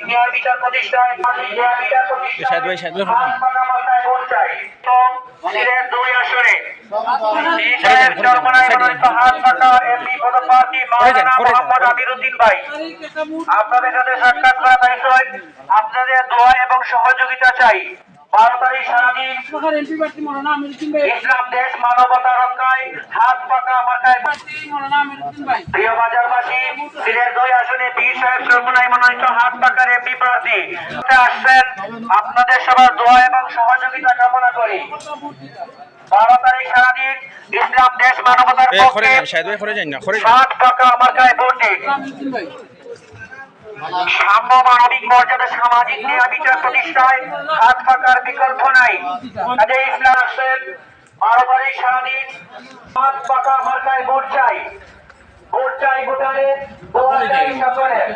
ন্যায় বিচার প্রতিষ্ঠায় ন্যায় বিচার প্রতিষ্ঠায় ভোট চাই। তো সিলেট 2 আসনে আপনাদের সাথে সাক্ষাৎ করা বিষয় আপনাদের দোয়া এবং সহযোগিতা চাই। 12 তারিখ সারাদিন ইসলাম দেশ মানবতা রক্ষায় হাত পাকা মাথায়। প্রিয় বাজারবাসী, সিলেট 2 আসনে পীর সাহেব চরমোনাই মনোনীত হাত পাকার এমপি প্রার্থী আসছেন। আপনাদের সবার দোয়া এবং সহযোগিতা কামনা করি। 12 তারিখ সারাদিন ইসলাম দেশ মানবতার পক্ষে হাত পাকা মাথায় ভোট দিন। সাম্য মানবিক মর্যাদা সামাজিক ন্যায় বিচার প্রতিষ্ঠায় হাত পাকার বিকল্প নাই। কাজে ইসলাম আসছেন। 12 তারিখ সারাদিন হাত পাকা মার্কায় ভোট চাই। ভোট চাই ভোটারের, দোয়া চাই সকলের।